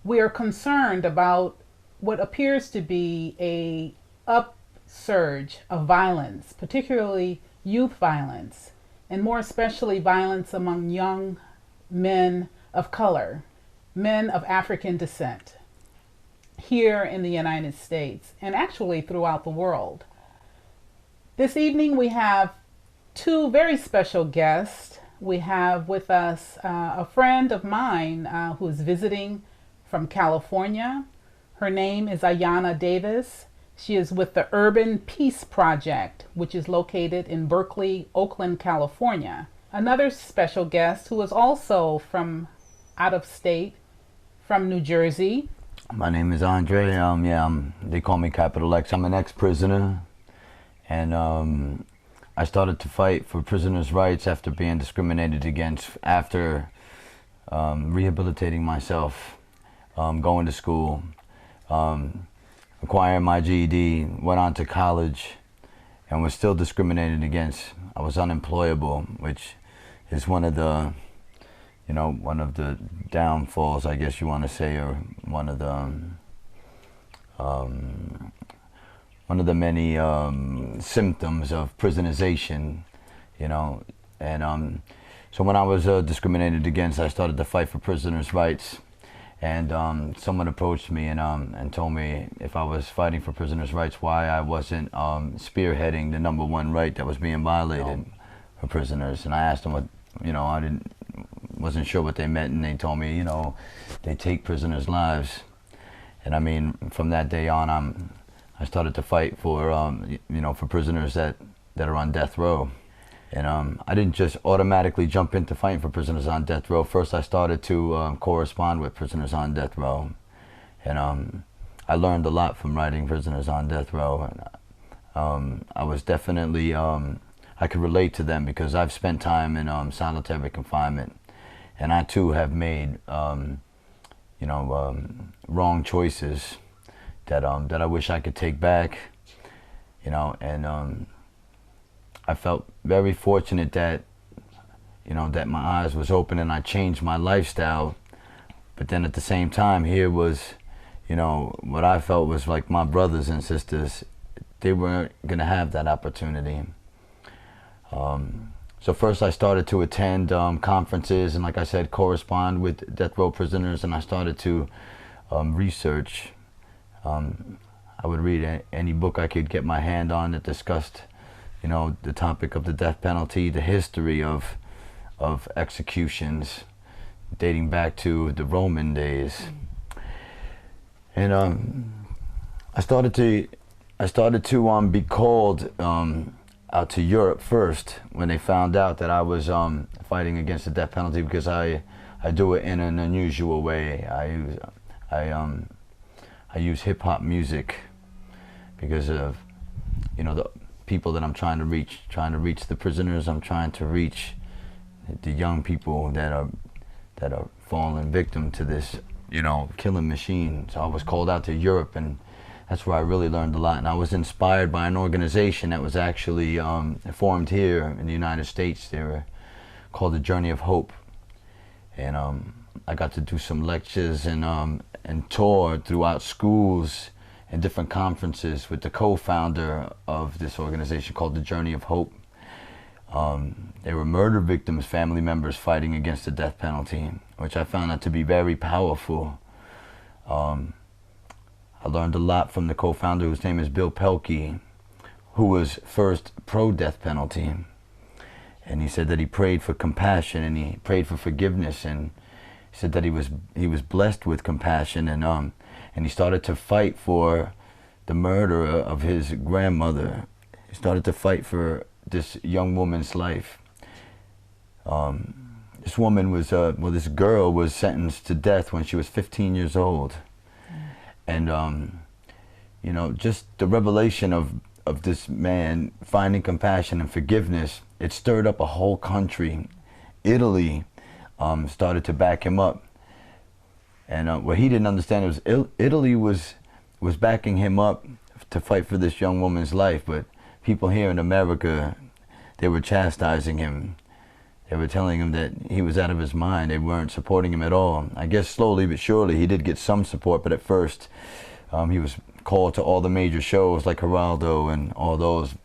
We are concerned about what appears to be a upsurge of violence, particularly youth violence, and more especially violence among young men of color, men of African descent, here in the United States and actually throughout the world. This evening we have two very special guests. We have with us a friend of mine who is visiting from California. Her name is Ayanna Davis. She is with the Urban Peace Project, which is located in Berkeley, Oakland, California. Another special guest who is also from out of state, from New Jersey. My name is Andre. They call me Capital X. I'm an ex-prisoner, and I started to fight for prisoners' rights after being discriminated against, after rehabilitating myself, going to school, acquiring my GED, went on to college, and was still discriminated against. I was unemployable, which is one of the downfalls, I guess you want to say, or one of the many symptoms of prisonization, and so when I was discriminated against, I started to fight for prisoners' rights, and someone approached me and told me if I was fighting for prisoners' rights, why I wasn't spearheading the #1 right that was being violated for prisoners. And I asked them what, wasn't sure what they meant, and they told me, they take prisoners' lives. And I mean, from that day on, I started to fight for, for prisoners that are on death row. And I didn't just automatically jump into fighting for prisoners on death row. First, I started to correspond with prisoners on death row. And I learned a lot from writing prisoners on death row. And I was definitely, I could relate to them because I've spent time in solitary confinement. And I too have made, wrong choices that I wish I could take back, and I felt very fortunate that, that my eyes was open and I changed my lifestyle. But then at the same time, here was, what I felt was like my brothers and sisters, they weren't gonna have that opportunity. So first I started to attend conferences and, like I said, correspond with death row prisoners, and I started to research. I would read any book I could get my hand on that discussed, the topic of the death penalty, the history of executions dating back to the Roman days. And I started to be called out to Europe first when they found out that I was fighting against the death penalty, because I do it in an unusual way. I use hip-hop music because of, the people that I'm trying to reach the prisoners. I'm trying to reach the young people that are falling victim to this, killing machine. So I was called out to Europe, and that's where I really learned a lot. And I was inspired by an organization that was actually formed here in the United States. They were called the Journey of Hope. And I got to do some lectures and tour throughout schools and different conferences with the co-founder of this organization called the Journey of Hope. They were murder victims, family members fighting against the death penalty, which I found that to be very powerful. I learned a lot from the co-founder, whose name is Bill Pelkey, who was first pro-death penalty. And he said that he prayed for compassion and he prayed for forgiveness, and he said that he was blessed with compassion, and he started to fight for the murder of his grandmother. He started to fight for this young woman's life. This woman was, this girl was sentenced to death when she was 15 years old. And, just the revelation of this man finding compassion and forgiveness, it stirred up a whole country. Italy started to back him up. And what he didn't understand was Italy was backing him up to fight for this young woman's life, but people here in America, they were chastising him. They were telling him that he was out of his mind. They weren't supporting him at all. I guess slowly but surely he did get some support, but at first he was called to all the major shows like Geraldo and all those.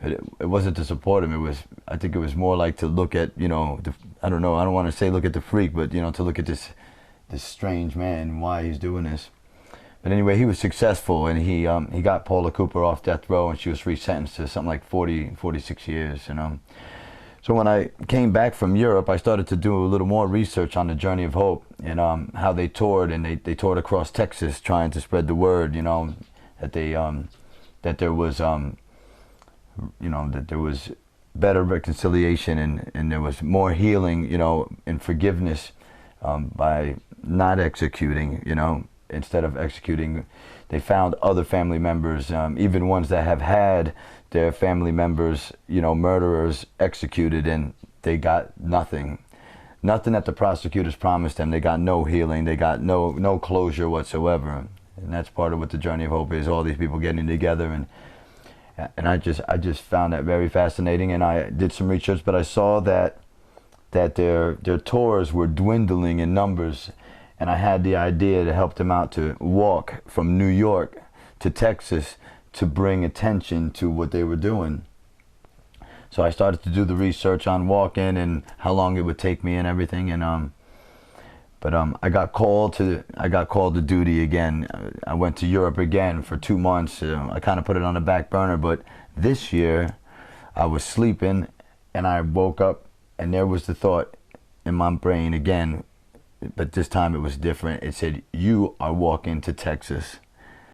It wasn't to support him. It was, I think it was more like to look at, you know, I don't know, I don't want to say look at the freak, but, you know, to look at this strange man, why he's doing this. But anyway, he was successful, and he got Paula Cooper off death row, and she was resentenced to something like 46 years, you know. So when I came back from Europe, I started to do a little more research on the Journey of Hope and how they toured, and they toured across Texas trying to spread the word, you know, that they that there was you know, that there was better reconciliation and there was more healing, you know, and forgiveness by not executing, you know. Instead of executing, they found other family members, even ones that have had their family members, you know, murderers executed, and they got nothing that the prosecutors promised them. They got no healing, they got no closure whatsoever. And that's part of what the Journey of Hope is, all these people getting together. And I just found that very fascinating, and I did some research, but I saw that their tours were dwindling in numbers. And I had the idea to help them out to walk from New York to Texas to bring attention to what they were doing. So I started to do the research on walking and how long it would take me and everything. And I got called to duty again. I went to Europe again for 2 months. I kind of put it on the back burner. But this year, I was sleeping and I woke up, and there was the thought in my brain again. But this time it was different. It said, "You are walking to Texas."